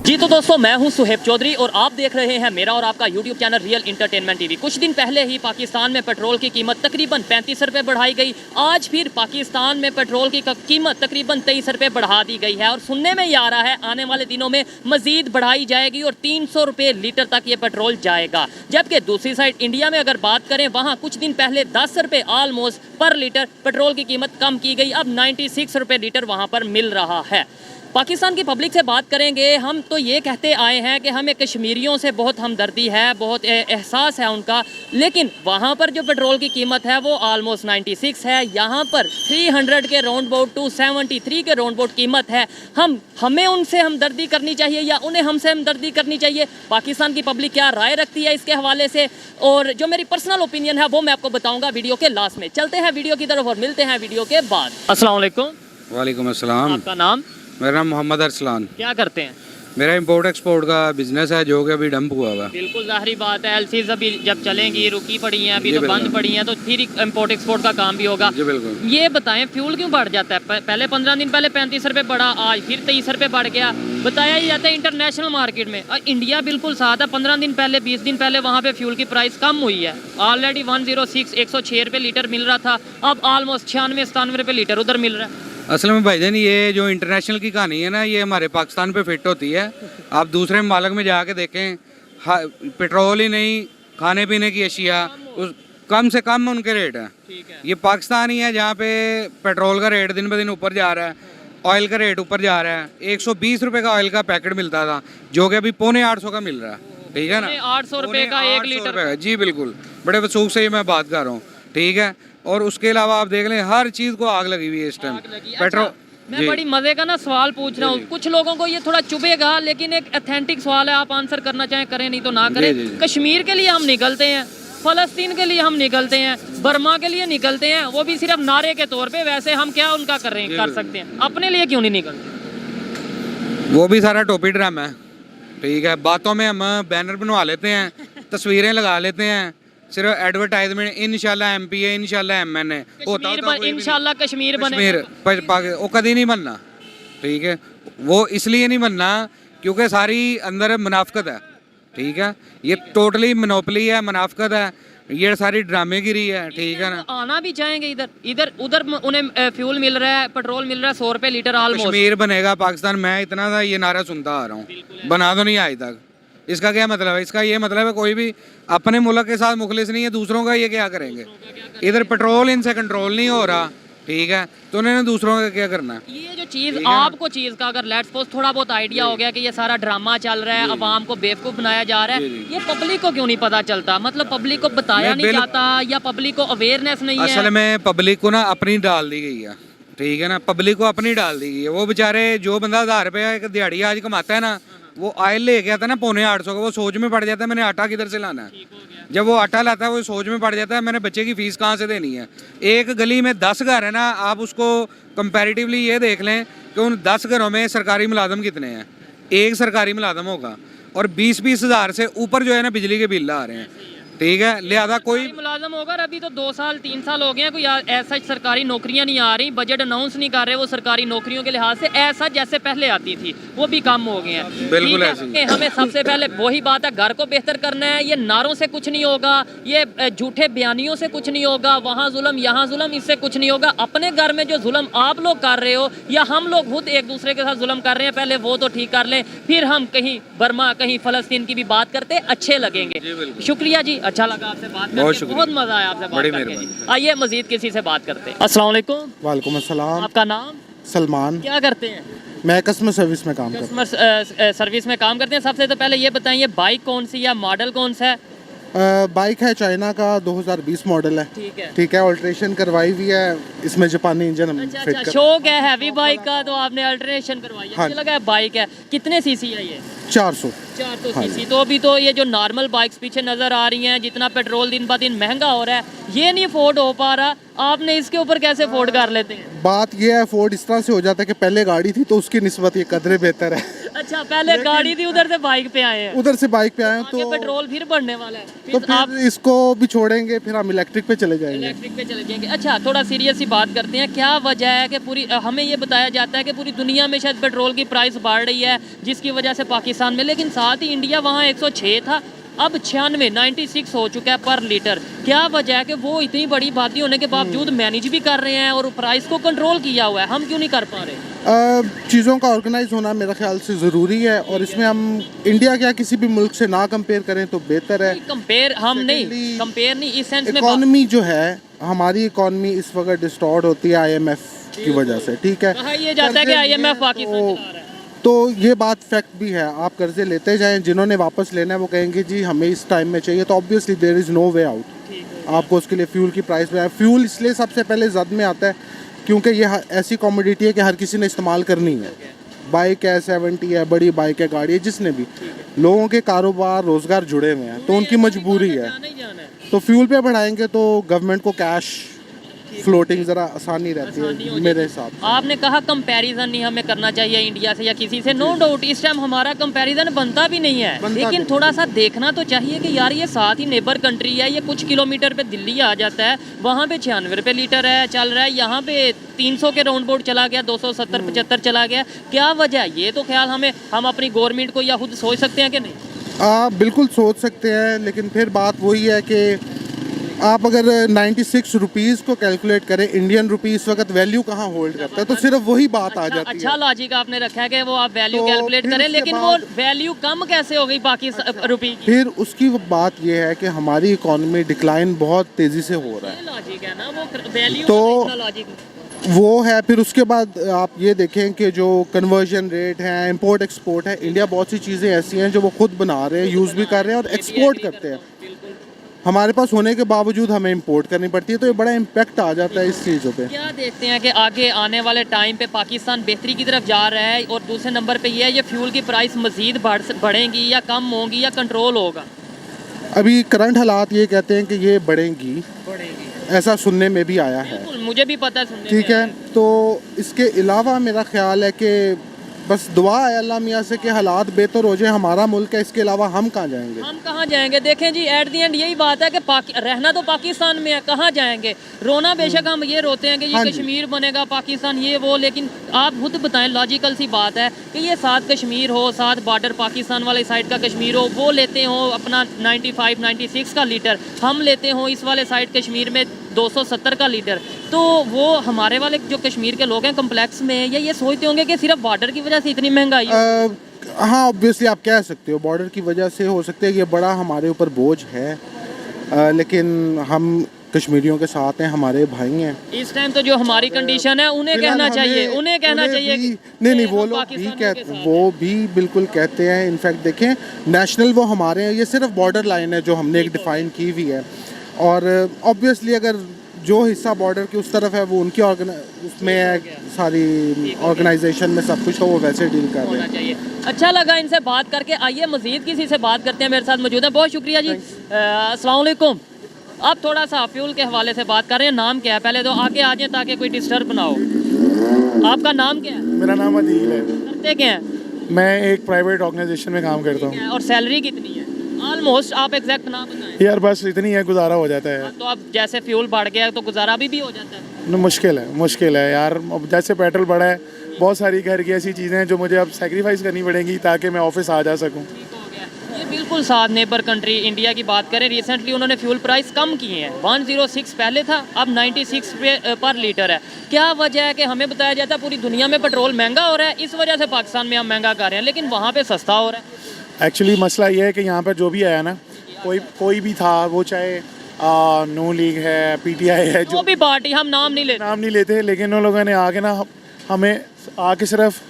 जी तो दोस्तों, मैं हूं सुहेब चौधरी और आप देख रहे हैं मेरा और आपका YouTube channel real entertainment TV. कुछ दिन पहले ही पाकिस्तान में पेट्रोल की कीमत तकरीबन 35 रुपये बढ़ाई गई। आज फिर पाकिस्तान में पेट्रोल की कीमत तकरीबन 23 रुपये बढ़ा दी गई है और सुनने में ये आ रहा है आने वाले दिनों में मजीद बढ़ाई जाएगी और 300 रुपये लीटर तक ये पेट्रोल जाएगा। जबकि दूसरी साइड इंडिया में अगर बात करें, वहाँ कुछ दिन पहले 10 रुपये ऑलमोस्ट पर लीटर पेट्रोल की कीमत कम की गई। अब 96 रुपये लीटर वहाँ पर मिल रहा है। पाकिस्तान की पब्लिक से बात करेंगे, हम तो ये कहते आए हैं कि हमें कश्मीरियों से बहुत हमदर्दी है, बहुत एहसास है उनका, लेकिन वहाँ पर जो पेट्रोल की कीमत है वो ऑलमोस्ट 96 है। यहाँ पर 300 के राउंड अबाउट 273 के राउंड अबाउट कीमत है। हमें उनसे हमदर्दी करनी चाहिए या उन्हें हमसे हमदर्दी करनी चाहिए? पाकिस्तान की पब्लिक क्या राय रखती है इसके हवाले से, और जो मेरी पर्सनल ओपिनियन है वो मैं आपको बताऊँगा वीडियो के लास्ट में। चलते हैं वीडियो की तरफ और मिलते हैं वीडियो के बाद। अस्सलाम वालेकुम। वालेकुम अस्सलाम। आपका नाम? मेरा नाम मोहम्मद अरसलान। क्या करते हैं? मेरा इंपोर्ट एक्सपोर्ट का बिजनेस है जो कि अभी डंप हुआ हुआ है। बिल्कुल जाहिर बात है, एलसीज अभी जब चलेंगी, रुकी पड़ी हैं, अभी तो बंद पड़ी हैं, तो फिर इंपोर्ट एक्सपोर्ट का काम भी होगा। जी बिल्कुल। ये बताएं, फ्यूल क्यों बढ़ जाता है? पहले 15 दिन पहले 35 रुपये बढ़ा, आज फिर 23 रुपये बढ़ गया। बताया ही जाता है इंटरनेशनल मार्केट में, इंडिया बिल्कुल साथ है। 15 दिन पहले 20 दिन पहले वहाँ पे फ्यूल की प्राइस कम हुई है। ऑलरेडी 106 रुपये लीटर मिल रहा था, अब ऑलमोस्ट 96-97 रुपये लीटर उधर मिल रहा है। असल में भाईजान ये जो इंटरनेशनल की कहानी है ना, ये हमारे पाकिस्तान पे फिट होती है। आप दूसरे मुमालिक में जाके देखें, पेट्रोल ही नहीं, खाने पीने की अशिया कम से कम उनके रेट हैं। ये पाकिस्तान ही है जहाँ पे पेट्रोल का रेट दिन ब दिन ऊपर जा रहा है, ऑयल का रेट ऊपर जा रहा है। 120 रुपये का ऑयल का पैकेट मिलता था जो कि अभी 750 का मिल रहा है। ठीक है ना, 800 रुपये का 1 लीटर। जी बिल्कुल, बड़े वसूख से ही मैं बात कर रहा हूँ। ठीक है, और उसके अलावा आप देख लें हर चीज़ को आग लगी हुई है इस टाइम पेट्रोल। मैं बड़ी मजे का ना सवाल पूछ रहा हूँ, कुछ लोगों को ये थोड़ा चुभेगा, लेकिन एक ऑथेंटिक सवाल है, आप आंसर करना चाहें करें, नहीं तो ना करें। कश्मीर के लिए हम निकलते हैं, फलस्तीन के लिए हम निकलते हैं, बर्मा के लिए निकलते हैं, वो भी सिर्फ नारे के तौर पे। वैसे हम क्या उनका कर सकते हैं? अपने लिए क्यों नहीं निकलते? वो भी सारा टोपी ड्रामा है। ठीक है, बातों में हम बैनर बनवा लेते हैं, तस्वीरें लगा लेते हैं, सिर्फ एडवर्टाइजमेंट। इंशाल्लाह एमपी है, इंशाल्लाह एमएन है, इंशाल्लाह कश्मीर बने, वो कभी नहीं बनना। ठीक है, वो इसलिए नहीं बनना क्योंकि सारी अंदर मुनाफकत है। ठीक है, ये टोटली मोनोपोली है, मुनाफकत है, ये सारी ड्रामेगिरी है। ठीक है ना, आना भी चाहेंगे इधर उधर उन्हें फ्यूल मिल रहा है, पेट्रोल मिल रहा है 100 रुपये लीटर ऑलमोस्ट। कश्मीर बनेगा पाकिस्तान, मैं इतना था ये नारा सुनता आ रहा हूँ, बना तो नहीं आज तक। इसका क्या मतलब है? इसका ये मतलब है कोई भी अपने मुल्क के साथ मुखलिस नहीं है, दूसरों का ये क्या करेंगे? इधर पेट्रोल इनसे कंट्रोल नहीं हो रहा। ठीक है, तो उन्होंने दूसरों का क्या करना है? ये जो चीज़ आपको चीज़ का अगर लेट्स सपोज थोड़ा बहुत आइडिया हो गया कि ये सारा ड्रामा चल रहा है, अवाम को बेवकूफ़ बनाया जा रहा है, ये पब्लिक को क्यों नहीं पता चलता? मतलब पब्लिक को बताया नहीं जाता या पब्लिक को अवेयरनेस नहीं है? असल में पब्लिक को ना अपनी डाल दी गई है। ठीक है ना, पब्लिक को अपनी डाल दी गई है। वो बेचारे जो बंदा 1000 रुपये एक दिहाड़ी आज कमाता है ना, वो ऑयल लेके आता है ना 850 का, वो सोच में पड़ जाता है मैंने आटा किधर से लाना है। जब वो आटा लाता है वो सोच में पड़ जाता है मैंने बच्चे की फीस कहाँ से देनी है। एक गली में 10 घर है ना, आप उसको कंपैरेटिवली ये देख लें कि उन 10 घरों में सरकारी मुलाजम कितने हैं। एक सरकारी मुलाजम होगा और 20-20 हज़ार से ऊपर जो है ना बिजली के बिल आ रहे हैं। ठीक है, लिहाजा कोई मुलाजम होगा। अभी तो 2 साल 3 साल हो गए हैं, कोई ऐसा सरकारी नौकरियां नहीं आ रही, बजट अनाउंस नहीं कर रहे वो सरकारी नौकरियों के लिहाज से ऐसा जैसे पहले आती थी, वो भी कम हो गए हैं। बिल्कुल ऐसे हमें सबसे पहले वही बात है, घर को बेहतर करना है। ये नारों से कुछ नहीं होगा, ये झूठे बयानियों से कुछ नहीं होगा, वहाँ जुल्म यहाँ जुल्म, इससे कुछ नहीं होगा। अपने घर में जो जुल्म आप लोग कर रहे हो या हम लोग खुद एक दूसरे के साथ जुल्म कर रहे हैं, पहले वो तो ठीक कर लें, फिर हम कहीं बर्मा कहीं फलस्तीन की भी बात करते अच्छे लगेंगे। शुक्रिया जी, अच्छा लगा आपसे बात करके, बहुत मजा आया आपसे बात करके। आइए मजीद किसी से बात करते हैं। अस्सलाम वालेकुम। वालेकुम अस्सलाम। आपका नाम? सलमान। क्या करते हैं? मैं कस्टमर सर्विस में काम करता हूँ। कस्टमर सर्विस में काम करते हैं। सबसे तो पहले ये बताइए बाइक कौन सी या मॉडल कौन सा है? बाइक है चाइना का, 2020 मॉडल है। ठीक है, ठीक है, ऑल्ट्रेशन करवाई हुई है, इसमें जापानी इंजन हम फिट कर। शौक है हैवी बाइक का तो आपने अल्टरेशन करवाई है। हाँ, मुझे लगा है बाइक है। कितने सीसी है ये? 400 सीसी। तो अभी तो ये जो नॉर्मल बाइक्स पीछे नजर आ रही हैं, जितना पेट्रोल दिन ब दिन महंगा हो रहा है, ये नहीं अफोर्ड हो पा रहा, आपने इसके ऊपर कैसे अफोर्ड कर लेते हैं? बात ये है, अफोर्ड इस तरह से हो जाता है कि पहले गाड़ी थी तो उसकी निस्बत ये कदरे बेहतर है। अच्छा, पहले गाड़ी थी, उधर से बाइक पे आए हैं, उधर से बाइक पे आए हैं, आगे तो पेट्रोल फिर बढ़ने वाला है, तो फिर आप फिर इसको भी छोड़ेंगे, फिर हम इलेक्ट्रिक पे चले जाएंगे। इलेक्ट्रिक पे चले जाएंगे। अच्छा, थोड़ा सीरियस सी बात करते हैं, क्या वजह है कि पूरी हमें ये बताया जाता है कि पूरी दुनिया में शायद पेट्रोल की प्राइस बढ़ रही है जिसकी वजह से पाकिस्तान में, लेकिन साथ ही इंडिया वहाँ 106 था, अब 96 हो चुका है पर लीटर। क्या वजह है कि वो इतनी बड़ी आबादी होने के बावजूद मैनेज भी कर रहे हैं और प्राइस को कंट्रोल किया हुआ है, हम क्यों नहीं कर पा रहे? चीज़ों का ऑर्गेनाइज होना मेरा ख्याल से ज़रूरी है, और इसमें हम इंडिया क्या किसी भी मुल्क से ना कंपेयर करें तो बेहतर है। कंपेयर हम नहीं, Secondly, कंपेयर नहीं इस सेंस में इकॉनमी जो है हमारी, इकॉनमी इस वक्त डिस्टॉर्ट होती है IMF की वजह से, ठीक है। कहा ये जाता है कि कर्जे IMF लिए पाकिस्तान चला रहा है। तो ये बात फैक्ट भी है, आप कर्जे लेते जाएं, जिन्होंने वापस लेना है वो कहेंगे जी हमें इस टाइम में चाहिए, तो obviously there is no way out. आपको उसके लिए फ्यूल की प्राइस में, फ्यूल इसलिए सबसे पहले जद में आता है क्योंकि ये ऐसी कमोडिटी है कि हर किसी ने इस्तेमाल करनी है। बाइक है, 70 है, बड़ी बाइक है, गाड़ी है, जिसने भी, लोगों के कारोबार रोज़गार जुड़े हुए हैं, तो उनकी मजबूरी है। जाना ही जाना है। तो फ्यूल पे बढ़ाएंगे तो गवर्नमेंट को कैश फ्लोटिंग ज़रा आसानी रहती है मेरे हिसाब से। आपने कहा कंपैरिजन नहीं हमें करना चाहिए इंडिया से या किसी से, नो डाउट इस टाइम हमारा कंपैरिजन बनता भी नहीं है, बनता लेकिन भी थोड़ा सा देखना तो चाहिए कि यार ये साथ ही नेबर कंट्री है, ये कुछ किलोमीटर पे दिल्ली आ जाता है, वहाँ पे 96 रुपये लीटर है चल रहा है, यहाँ पे 300 के राउंड बोर्ड चला गया, 270-75 चला गया। क्या वजह है? ये तो ख्याल हम अपनी गवर्नमेंट को या खुद सोच सकते हैं कि नहीं? आप बिल्कुल सोच सकते हैं, लेकिन फिर बात वही है कि आप अगर 96 रुपीज़ को कैलकुलेट करें, इंडियन रुपी इस वक्त वैल्यू कहाँ होल्ड करता है, तो सिर्फ वही बात आ जाती अच्छा है। लॉजिक आपने रखा है कि वो आप वैल्यू तो कैलकुलेट फिर करें, उसके लेकिन वो बाद- वैल्यू कम कैसे हो गई बाकी रुपये की? फिर उसकी बात यह है कि हमारी इकॉनमी डिक्लाइन बहुत तेज़ी से हो रहा है, लॉजिक है ना, वो वैल्यू तो- लॉजिक वो है। फिर उसके बाद आप ये देखें कि जो कन्वर्जन रेट है, इंपोर्ट एक्सपोर्ट है, इंडिया बहुत सी चीज़ें ऐसी हैं जो वो खुद बना रहे हैं, यूज़ भी कर रहे हैं और एक्सपोर्ट करते हैं। हमारे पास होने के बावजूद हमें इंपोर्ट करनी पड़ती है, तो ये बड़ा इम्पैक्ट आ जाता है इस चीज़ों पे। क्या देखते हैं कि आगे आने वाले टाइम पे पाकिस्तान बेहतरी की तरफ जा रहा है, और दूसरे नंबर पे ये है ये फ्यूल की प्राइस मजीद बढ़ेंगी या कम होंगी या कंट्रोल होगा? अभी करंट हालात ये कहते हैं कि ये बढ़ेंगी, बढ़ेगी, ऐसा सुनने में भी आया है, बिल्कुल मुझे भी पता है, सुनने ठीक में है। आया तो इसके अलावा मेरा ख्याल है कि बस दुआ है अल्लाह मियाँ से कि हालात बेहतर हो जाए, हमारा मुल्क है, इसके अलावा हम कहाँ जाएंगे? हम कहाँ जाएंगे? देखें जी, एट दी एंड यही बात है कि रहना तो पाकिस्तान में है, कहाँ जाएंगे? रोना बेशक हम ये रोते हैं कि ये हाँ जी। कश्मीर बनेगा पाकिस्तान, ये वो, लेकिन आप खुद बताएं, लॉजिकल सी बात है कि ये साथ कश्मीर हो, साथ बॉर्डर पाकिस्तान वाले साइड का कश्मीर हो, वो लेते हो अपना 95-96 का लीटर, हम लेते हो इस वाले साइड कश्मीर में 270 का लीटर, तो वो हमारे वाले जो कश्मीर के लोग हैं कम्प्लेक्स में या ये सोचते होंगे कि सिर्फ बॉर्डर की वजह से इतनी महंगाई है? हाँ, ऑब्वियसली आप कह सकते हो बॉर्डर की वजह से हो सकता है, ये बड़ा हमारे ऊपर बोझ है, लेकिन हम कश्मीरियों के साथ हैं, हमारे भाई हैं। इस टाइम तो जो हमारी कंडीशन है उन्हें फिलहाल कहना चाहिए, हमें- उन्हें कहना चाहिए भी- कि नहीं वो हम लोग भी पाकिस्तानियों के कहते, साथ वो भी बिल्कुल कहते हैं। इनफैक्ट देखें, नेशनल वो हमारे हैं, ये सिर्फ बॉर्डर लाइन है जो हमने एक डिफाइन की हुई है, और ऑब्वियसली अगर जो हिस्सा बॉर्डर के उस तरफ है वो उनकी उसमें है, सारी ऑर्गेनाइजेशन में सब कुछ, तो वो वैसे डील कर रहे होना हैं। चाहिए। अच्छा लगा इनसे बात करके, आइए मजीद किसी से बात करते हैं, मेरे साथ मौजूद है, बहुत शुक्रिया जी। अस्सलाम वालेकुम। अब थोड़ा सा फ्यूल के हवाले से बात कर रहे हैं, नाम क्या है? पहले तो आगे आ जाए ताकि कोई डिस्टर्ब ना हो। आपका नाम क्या है? मेरा नाम अदील है। करते क्या हैं? मैं एक प्राइवेट ऑर्गेनाइजेशन में काम करता हूँ। और सैलरी कितनी है? ऑलमोस्ट आप एग्जैक्ट नाम बताएं। यार बस इतनी है, गुजारा हो जाता है। तो अब जैसे फ्यूल बढ़ गया तो गुजारा भी हो जाता है? मुश्किल है यार, अब जैसे पेट्रोल बढ़ा है, बहुत सारी घर की ऐसी चीज़ें हैं जो मुझे अब सेक्रीफाइस करनी पड़ेंगी ताकि मैं ऑफिस आ जा सकूँ। ठीक हो गया। ये बिल्कुल साथ नेबर कंट्री इंडिया की बात करें, रिसेंटली उन्होंने फ्यूल प्राइस कम किए हैं, 106 पहले था, अब 96 पर लीटर है। क्या वजह है कि हमें बताया जाता है पूरी दुनिया में पेट्रोल महंगा हो रहा है, इस वजह से पाकिस्तान में हम महंगा कर रहे हैं, लेकिन वहाँ पे सस्ता हो रहा है? एक्चुअली मसला ये है कि यहाँ पर जो भी आया ना, कोई भी था, वो चाहे नू लीग है, पीटीआई है, जो भी पार्टी, हम नाम नहीं लेते, नाम नहीं लेते, लेकिन उन लोगों ने आके ना हमें आके सिर्फ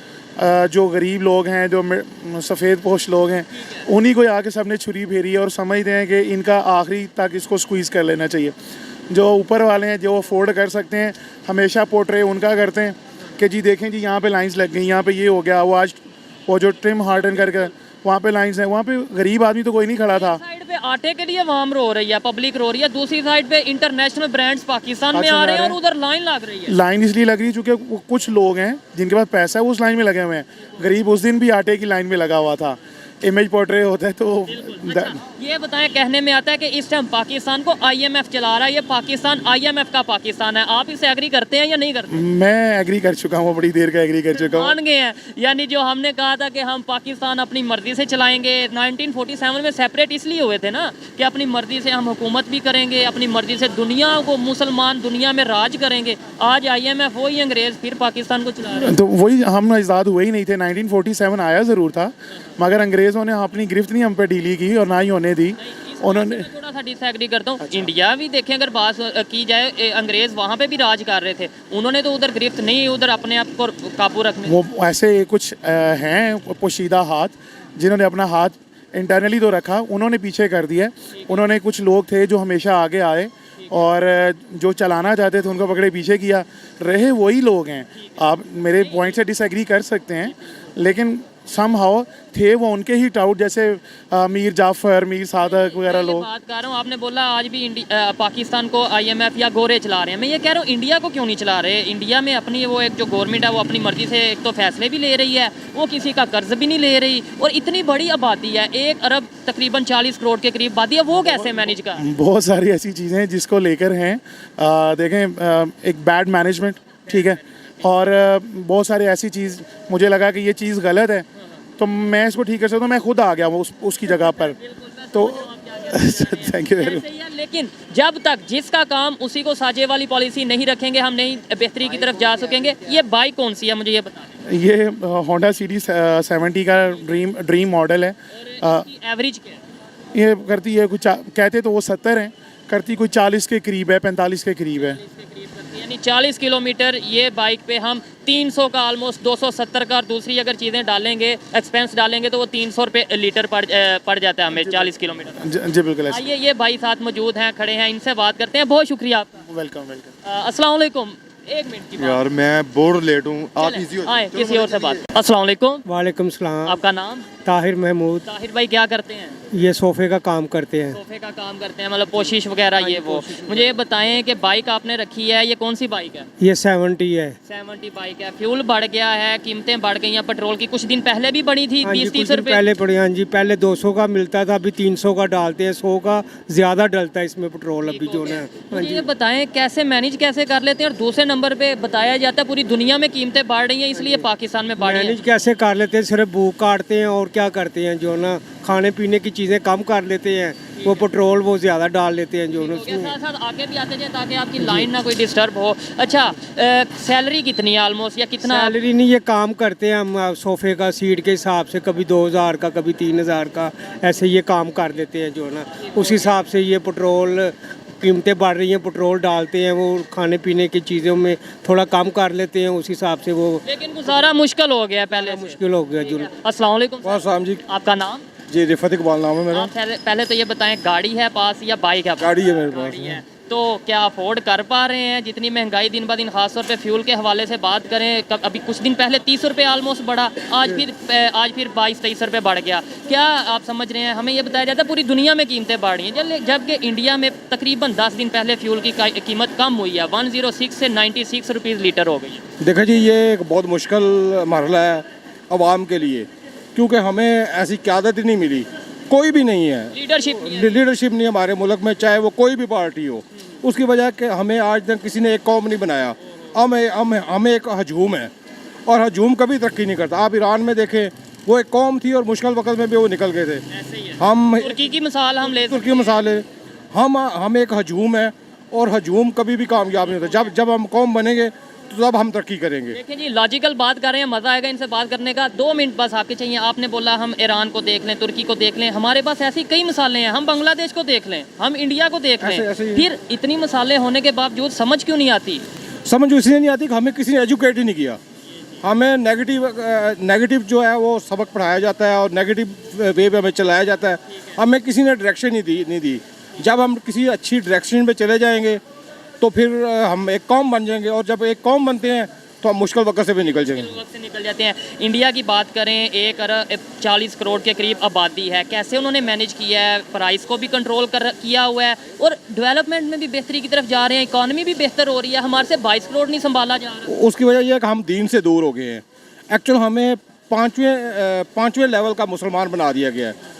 जो गरीब लोग हैं, जो सफ़ेद पोश लोग हैं, उन्हीं को आके सबने छुरी फेरी है और समझते हैं कि इनका आखिरी तक इसको स्क्वीज़ कर लेना चाहिए। जो ऊपर वाले हैं, जो अफोर्ड कर सकते हैं, हमेशा पोर्ट्रे उनका करते हैं कि जी देखें जी यहाँ पे लाइंस लग गई, यहाँ पे ये हो गया, वो आज वो जो ट्रिम हार्टन करके वहाँ पे लाइंस हैं, वहाँ पे गरीब आदमी तो कोई नहीं खड़ा था। साइड पे आटे के लिए वहां रो रही है, पब्लिक रो रही है, दूसरी साइड पे इंटरनेशनल ब्रांड्स पाकिस्तान में आ रहे हैं और उधर लाइन लग रही है। लाइन इसलिए लग रही है क्योंकि कुछ लोग हैं जिनके पास पैसा है वो उस लाइन में लगे हुए हैं। गरीब उस दिन भी आटे की लाइन में लगा हुआ था। इमेज पोर्ट्रे होता है तो अच्छा, ये बताएं, कहने में आता है कि इस टाइम पाकिस्तान को IMF चला रहा है, ये पाकिस्तान IMF का पाकिस्तान है। आप इसे एग्री करते हैं या नहीं करते? मैं एग्री कर चुका हूँ, बड़ी देर का एग्री कर चुका हूँ। मान गए हैं, यानी जो हमने कहा था कि हम पाकिस्तान अपनी मर्जी से चलाएंगे, 1947 में सेपरेट इसलिए हुए थे ना कि अपनी मर्जी से हम हुकूमत भी करेंगे, अपनी मर्जी से दुनिया को, मुसलमान दुनिया में राज करेंगे। आज IMF वही अंग्रेज फिर पाकिस्तान को चला रहे हैं। तो वही, हम आज़ाद हुए ही नहीं थे। 1947 आया ज़रूर था मगर अंग्रेज़ों ने अपनी गिरफ्त नहीं हम पे ढीली की और ना ही होने दी उन्होंने। मैं थोड़ा सा डिसएग्री करता हूँ। इंडिया भी देखें, अगर बात की जाए, अंग्रेज वहाँ पे भी राज कर रहे थे, उन्होंने तो उधर गिरफ्त नहीं, उधर अपने आप को काबू रखने। वो ऐसे कुछ हैं पोशीदा हाथ जिन्होंने अपना हाथ इंटरनली तो रखा, उन्होंने पीछे कर दिया। उन्होंने कुछ लोग थे जो हमेशा आगे आए और जो चलाना चाहते थे उनको पकड़े पीछे किया। रहे वही लोग हैं। आप मेरे पॉइंट से डिसएग्री कर सकते हैं लेकिन समहाउ थे वो उनके ही टाउट, जैसे मीर जाफ़र, मीर सादक वगैरह लोग। बात कर रहा हूँ, आपने बोला आज भी पाकिस्तान को IMF या गोरे चला रहे हैं। मैं ये कह रहा हूँ, इंडिया को क्यों नहीं चला रहे? इंडिया में अपनी वो एक जो गवर्नमेंट है वो अपनी मर्जी से एक तो फैसले भी ले रही है, वो किसी का कर्ज भी नहीं ले रही, और इतनी बड़ी आबादी है, 1 अरब तकरीबन 40 करोड़ के करीब आबादी है, वो कैसे मैनेज कर? बहुत सारी ऐसी चीज़ें हैं जिसको लेकर हैं। देखें, एक बैड मैनेजमेंट, ठीक है, और बहुत सारी ऐसी चीज़ मुझे लगा कि ये चीज़ गलत है तो मैं इसको ठीक कर सकता हूँ। मैं खुद आ गया हूँ उसकी जगह पर। तो थैंक यू वेरी मच। लेकिन जब तक जिसका काम उसी को साझे वाली पॉलिसी नहीं रखेंगे, हम नहीं बेहतरी की तरफ जा सकेंगे। ये बाइक कौन सी है, मुझे ये बता। ये होंडा सीरीज 70 का ड्रीम मॉडल है। एवरेज क्या है? ये करती है कुछ, कहते तो वो 70 हैं, करती कोई 40 के करीब है, 45 के करीब है। यानी 40 किलोमीटर ये बाइक पे हम 300 का ऑलमोस्ट 270 का, और दूसरी अगर चीज़ें डालेंगे, एक्सपेंस डालेंगे तो वो 300 रुपये लीटर पड़ जाता है हमें 40 किलोमीटर। जी बिल्कुल। आइए, ये भाई साथ मौजूद हैं, खड़े हैं, इनसे बात करते हैं। बहुत शुक्रिया आपका। Welcome welcome. अस्सलाम वालेकुम। 1 मिनट की बात। यार मैं बहुत लेट हूँ, आप चलें, इजी हो आए किसी और से बात। अस्सलाम वालेकुम। वालेकुम सलाम। आपका नाम? ताहिर महमूद। ताहिर भाई, क्या करते हैं? ये सोफ़े का काम करते हैं। सोफे का काम करते हैं, मतलब पोशिश वगैरह ये वो। मुझे ये बताएं कि बाइक आपने रखी है, ये कौन सी बाइक है? ये 70 है। 70 बाइक है। फ्यूल बढ़ गया है, कीमतें बढ़ गई हैं पेट्रोल की, कुछ दिन पहले भी बढ़ी थी, हाँ जी, 20-30 कुछ दिन रुपए। पहले पड़े। हाँ जी, पहले 200 का मिलता था, अभी 300 का डालते हैं। 100 का ज़्यादा डलता है इसमें पेट्रोल अभी जो है। हाँ मुझे जी। ये बताएं कैसे मैनेज कैसे कर लेते हैं? और दूसरे नंबर पे बताया जाता है पूरी दुनिया में कीमतें बढ़ रही हैं, इसलिए पाकिस्तान में बढ़ रही मैनेज हैं। कैसे कर लेते हैं? सिर्फ भूख काटते हैं और क्या करते हैं जो ना, खाने पीने की चीज़ें कम कर लेते हैं, वो पेट्रोल वो ज़्यादा डाल लेते हैं जो ना के उसमें। साथ साथ आगे भी आते जाए ताकि आपकी लाइन ना कोई डिस्टर्ब हो। अच्छा, सैलरी कितनी है ऑलमोस्ट, या कितना? सैलरी नहीं, ये काम करते हैं हम सोफ़े का सीट के हिसाब से, कभी 2000 का, कभी 3000 का, ऐसे ये काम कर देते हैं जो ना। उस हिसाब से ये पेट्रोल कीमतें बढ़ रही हैं, पेट्रोल डालते हैं, वो खाने पीने की चीज़ों में थोड़ा कम कर लेते हैं, उस हिसाब से वो लेकिन गुजारा मुश्किल हो गया है पहले से। मुश्किल हो गया जो। अस्सलाम वालेकुम। वालेकुम जी। आपका नाम? जी रिफत इकबाल नाम है मेरा। आप पहले तो ये बताएं, गाड़ी है पास या बाइक है? गाड़ी है मेरे पास। गाड़ी है। तो क्या अफोर्ड कर पा रहे हैं? जितनी महंगाई दिन ब दिन, खासतौर पे फ्यूल के हवाले से बात करें, अभी कुछ दिन पहले 30 रुपये ऑलमोस्ट बढ़ा, आज फिर 22-23 रुपये बढ़ गया। क्या आप समझ रहे हैं? हमें ये बताया जाता है पूरी दुनिया में कीमतें बढ़ रही हैं, जबकि इंडिया में तकरीबन 10 दिन पहले फ्यूल की कीमत कम हुई है, 106 से 96 रुपीज़ लीटर हो गई है। देखो जी, ये एक बहुत मुश्किल मरहला है आवाम के लिए, क्योंकि हमें ऐसी क़यादत ही नहीं मिली, कोई भी नहीं है, लीडरशिप नहीं हमारे मुल्क में, चाहे वो कोई भी पार्टी हो। उसकी वजह कि हमें आज तक किसी ने एक कौम नहीं बनाया। हमें एक हजूम है, और हजूम कभी तरक्की नहीं करता। आप ईरान में देखें, वो एक कौम थी और मुश्किल वक्त में भी वो निकल गए थे। हम तुर्की की मिसाल हम ले तुर्की मिसाल है। हम एक हजूम है, और हजूम कभी भी कामयाब नहीं होता। जब हम कौम बनेंगे तो तब हम तरक्की करेंगे। देखिए जी, लॉजिकल बात कर रहे हैं, मज़ा आएगा इनसे बात करने का। 2 मिनट बस आपके चाहिए। आपने बोला हम ईरान को देख लें, तुर्की को देख लें, हमारे पास ऐसी कई मिसालें हैं। हम बांग्लादेश को देख लें, हम इंडिया को देख लें, फिर इतनी मिसालें होने के बावजूद समझ क्यों नहीं आती? समझ इसलिए नहीं आती कि हमें किसी ने एजुकेट ही नहीं किया। हमें नेगेटिव जो है वो सबक पढ़ाया जाता है, और नेगेटिव वे पे हमें चलाया जाता है। हमें किसी ने डायरेक्शन नहीं दी। जब हम किसी अच्छी डायरेक्शन पे चले जाएंगे तो फिर हम एक कौम बन जाएंगे, और जब एक कौम बनते हैं तो हम मुश्किल वक्त से भी निकल जाएंगे। वक्त से निकल जाते हैं। इंडिया की बात करें 1 अरब 40 करोड़ के करीब आबादी है, कैसे उन्होंने मैनेज किया है, प्राइस को भी कंट्रोल किया हुआ है और डेवलपमेंट में भी बेहतरी की तरफ जा रहे हैं, इकॉनमी भी बेहतर हो रही है, हमारे से 22 करोड़ नहीं संभाला जा रहा। उसकी वजह यह है कि हम दीन से दूर हो गए हैं। एक्चुअल हमें पाँचवें लेवल का मुसलमान बना दिया गया है।